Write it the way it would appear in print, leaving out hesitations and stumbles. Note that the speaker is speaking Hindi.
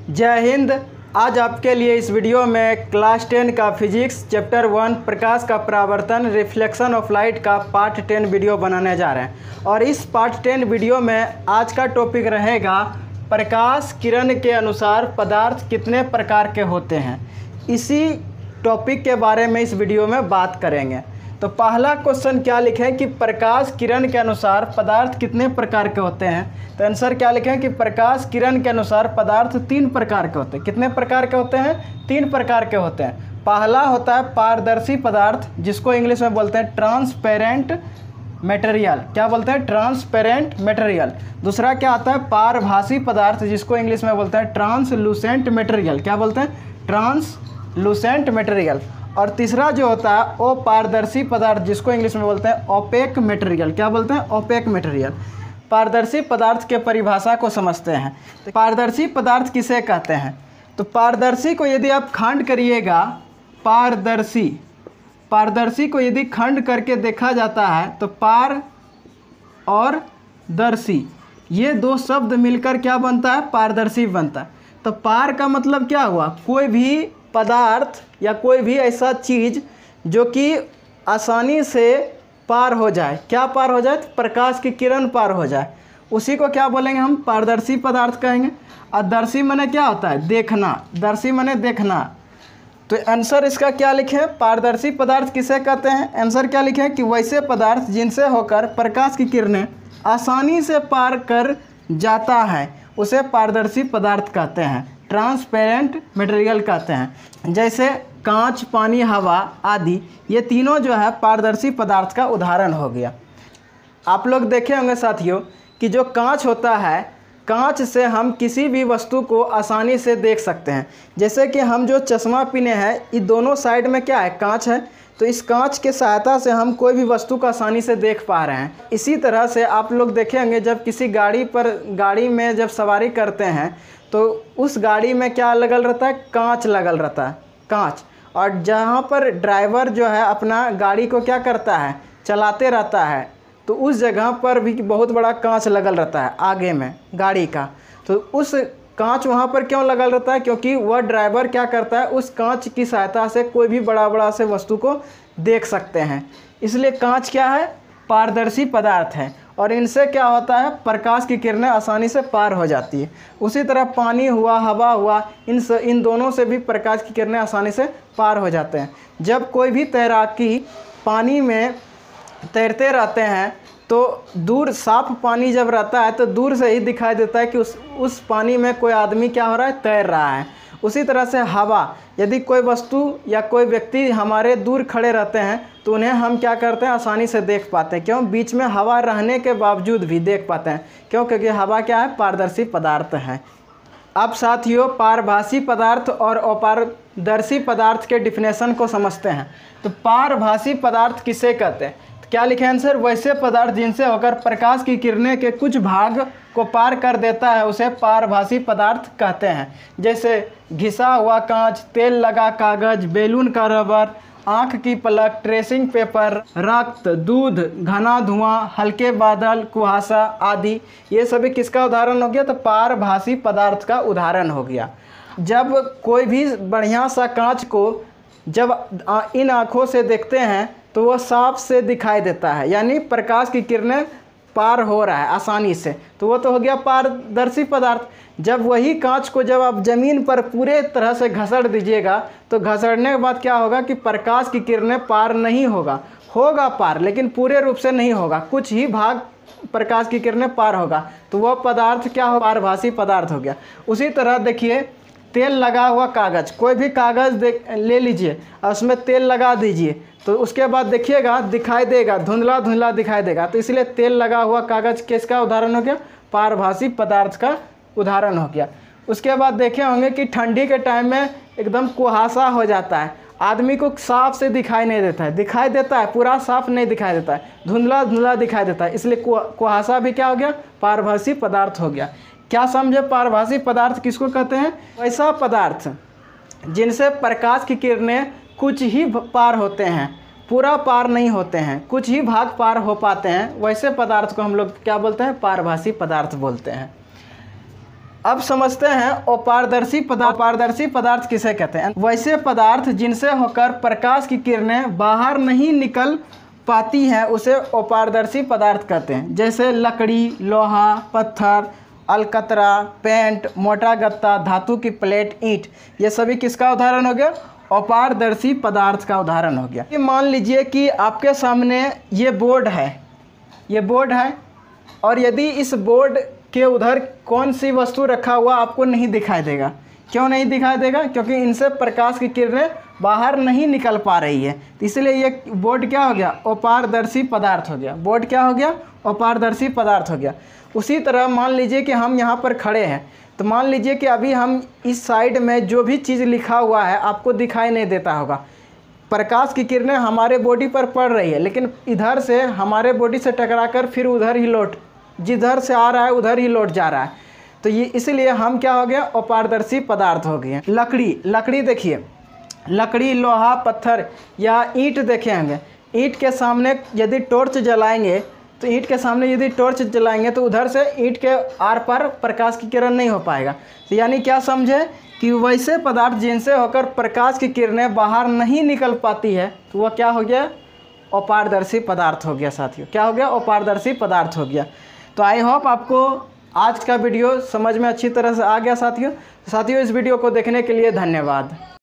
जय हिंद। आज आपके लिए इस वीडियो में क्लास 10 का फिजिक्स चैप्टर 1 प्रकाश का परावर्तन रिफ्लेक्शन ऑफ लाइट का पार्ट 10 वीडियो बनाने जा रहे हैं। और इस पार्ट 10 वीडियो में आज का टॉपिक रहेगा प्रकाश किरण के अनुसार पदार्थ कितने प्रकार के होते हैं। इसी टॉपिक के बारे में इस वीडियो में बात करेंगे। तो पहला क्वेश्चन क्या लिखें कि प्रकाश किरण के अनुसार पदार्थ कितने प्रकार के होते हैं। तो आंसर क्या लिखें कि प्रकाश किरण के अनुसार पदार्थ 3 प्रकार के होते हैं। कितने प्रकार के होते हैं? 3 प्रकार के होते हैं। पहला होता है पारदर्शी पदार्थ, जिसको इंग्लिश में बोलते हैं ट्रांसपेरेंट मटेरियल। क्या बोलते हैं? Transparent material. दूसरा क्या आता है? पारभासी पदार्थ, जिसको इंग्लिश में बोलते हैं ट्रांसलूसेंट मटेरियल। क्या बोलते हैं? Translucent material. और तीसरा जो होता है वो पारदर्शी पदार्थ, जिसको इंग्लिश में बोलते हैं ओपेक मटेरियल। क्या बोलते हैं? Opaque material. पारदर्शी पदार्थ के परिभाषा को समझते हैं। तो पारदर्शी पदार्थ किसे कहते हैं? तो पारदर्शी को यदि आप खंड करिएगा, पारदर्शी को यदि खंड करके देखा जाता है तो पार और दर्शी, ये 2 शब्द मिलकर क्या बनता है? पारदर्शी बनता है। तो पार का मतलब क्या हुआ? कोई भी पदार्थ या कोई भी ऐसा चीज़ जो कि आसानी से पार हो जाए। क्या पार हो जाए? प्रकाश की किरण पार हो जाए, उसी को क्या बोलेंगे हम? पारदर्शी पदार्थ कहेंगे। और दर्शी माने क्या होता है? देखना। दर्शी माने देखना। तो आंसर इसका क्या लिखें? पारदर्शी पदार्थ किसे कहते हैं? आंसर क्या लिखें कि वैसे पदार्थ जिनसे होकर प्रकाश की किरणें आसानी से पार कर जाता है, उसे पारदर्शी पदार्थ कहते हैं, ट्रांसपेरेंट मटेरियल कहते हैं। जैसे कांच, पानी, हवा आदि, ये तीनों जो है पारदर्शी पदार्थ का उदाहरण हो गया। आप लोग देखे होंगे साथियों कि जो कांच होता है, कांच से हम किसी भी वस्तु को आसानी से देख सकते हैं। जैसे कि हम जो चश्मा पहने हैं, ये दोनों साइड में क्या है? कांच है। तो इस कांच के सहायता से हम कोई भी वस्तु को आसानी से देख पा रहे हैं। इसी तरह से आप लोग देखे होंगे जब किसी गाड़ी में जब सवारी करते हैं तो उस गाड़ी में क्या लगल रहता है? कांच लगल रहता है, कांच। और जहाँ पर ड्राइवर जो है अपना गाड़ी को क्या करता है? चलाते रहता है, तो उस जगह पर भी बहुत बड़ा कांच लगल रहता है आगे में गाड़ी का। तो उस कांच वहाँ पर क्यों लगल रहता है? क्योंकि वह ड्राइवर क्या करता है? उस कांच की सहायता से कोई भी बड़ा से वस्तु को देख सकते हैं। इसलिए कांच क्या है? पारदर्शी पदार्थ है। और इनसे क्या होता है? प्रकाश की किरणें आसानी से पार हो जाती है। उसी तरह पानी हुआ, हवा हुआ, इन दोनों से भी प्रकाश की किरणें आसानी से पार हो जाते हैं। जब कोई भी तैराकी पानी में तैरते रहते हैं तो दूर साफ पानी जब रहता है तो दूर से ही दिखाई देता है कि उस पानी में कोई आदमी क्या हो रहा है? तैर रहा है। उसी तरह से हवा, यदि कोई वस्तु या कोई व्यक्ति हमारे दूर खड़े रहते हैं तो उन्हें हम क्या करते हैं? आसानी से देख पाते हैं। क्यों? बीच में हवा रहने के बावजूद भी देख पाते हैं। क्यों? क्योंकि हवा क्या है? पारदर्शी पदार्थ है। अब साथियों पारभासी पदार्थ और अपारदर्शी पदार्थ के डिफिनेशन को समझते हैं। तो पारभासी पदार्थ किसे कहते हैं? क्या लिखे आंसर? वैसे पदार्थ जिनसे होकर प्रकाश की किरणें के कुछ भाग को पार कर देता है, उसे पारभासी पदार्थ कहते हैं। जैसे घिसा हुआ कांच, तेल लगा कागज, बैलून का रबर, आँख की पलक, ट्रेसिंग पेपर, रक्त, दूध, घना धुआं, हल्के बादल, कुहासा आदि, ये सभी किसका उदाहरण हो गया? तो पारभासी पदार्थ का उदाहरण हो गया। जब कोई भी बढ़िया सा कांच को जब इन आँखों से देखते हैं तो वह साफ से दिखाई देता है, यानी प्रकाश की किरणें पार हो रहा है आसानी से, तो वो तो हो गया पारदर्शी पदार्थ। जब वही कांच को जब आप ज़मीन पर पूरे तरह से घसड़ दीजिएगा तो घसड़ने के बाद क्या होगा कि प्रकाश की किरणें पार नहीं होगा पार, लेकिन पूरे रूप से नहीं होगा, कुछ ही भाग प्रकाश की किरणें पार होगा, तो वह पदार्थ क्या हो? पारभासी पदार्थ हो गया। उसी तरह देखिए तेल लगा हुआ कागज़, कोई भी कागज़ ले लीजिए और उसमें तेल लगा दीजिए तो उसके बाद देखिएगा दिखाई देगा, धुंधला धुंधला दिखाई देगा। तो इसलिए तेल लगा हुआ कागज़ किसका उदाहरण हो गया? पारभासी पदार्थ का उदाहरण हो गया। उसके बाद देखे होंगे कि ठंडी के टाइम में एकदम कुहासा हो जाता है, आदमी को साफ से दिखाई नहीं देता है, दिखाई देता है पूरा साफ नहीं दिखाई देता है, धुंधला धुंधला दिखाई देता है। इसलिए कुहासा भी क्या हो गया? पारभासी पदार्थ हो गया। क्या समझे? पारभासी पदार्थ किसको कहते हैं? ऐसा पदार्थ जिनसे प्रकाश की किरणें कुछ ही पार होते हैं, पूरा पार नहीं होते हैं, कुछ ही भाग पार हो पाते हैं, वैसे पदार्थ को हम लोग क्या बोलते हैं? पारभासी पदार्थ बोलते हैं। अब समझते हैं अपारदर्शी पदार्थ। अपारदर्शी पदार्थ किसे कहते हैं? वैसे पदार्थ जिनसे होकर प्रकाश की किरणें बाहर नहीं निकल पाती हैं उसे अपारदर्शी पदार्थ कहते हैं। जैसे लकड़ी, लोहा, पत्थर, अलकतरा, पेंट, मोटा गत्ता, धातु की प्लेट, ईंट, ये सभी किसका उदाहरण हो गया? अपारदर्शी पदार्थ का उदाहरण हो गया। ये मान लीजिए कि आपके सामने ये बोर्ड है, और यदि इस बोर्ड के उधर कौन सी वस्तु रखा हुआ आपको नहीं दिखाई देगा। क्यों नहीं दिखाई देगा? क्योंकि इनसे प्रकाश की किरणें बाहर नहीं निकल पा रही है, तो इसलिए ये बोर्ड क्या हो गया? अपारदर्शी पदार्थ हो गया। बोर्ड क्या हो गया? अपारदर्शी पदार्थ हो गया। उसी तरह मान लीजिए कि हम यहाँ पर खड़े हैं, तो मान लीजिए कि अभी हम इस साइड में जो भी चीज़ लिखा हुआ है आपको दिखाई नहीं देता होगा। प्रकाश की किरणें हमारे बॉडी पर पड़ रही है, लेकिन इधर से हमारे बॉडी से टकराकर फिर उधर ही जिधर से आ रहा है उधर ही लौट जा रहा है। तो ये इसलिए हम क्या हो गया? अपारदर्शी पदार्थ हो गए। लकड़ी देखिए, लकड़ी, लोहा, पत्थर या ईंट देखे होंगे। ईंट के सामने यदि टॉर्च जलाएंगे तो उधर से ईंट के आर पार प्रकाश की किरण नहीं हो पाएगा। तो यानी क्या समझे कि वैसे पदार्थ जिनसे होकर प्रकाश की किरणें बाहर नहीं निकल पाती है तो वह क्या हो गया? अपारदर्शी पदार्थ हो गया साथियों। क्या हो गया? अपारदर्शी पदार्थ हो गया। तो आई होप आपको आज का वीडियो समझ में अच्छी तरह से आ गया साथियों। इस वीडियो को देखने के लिए धन्यवाद।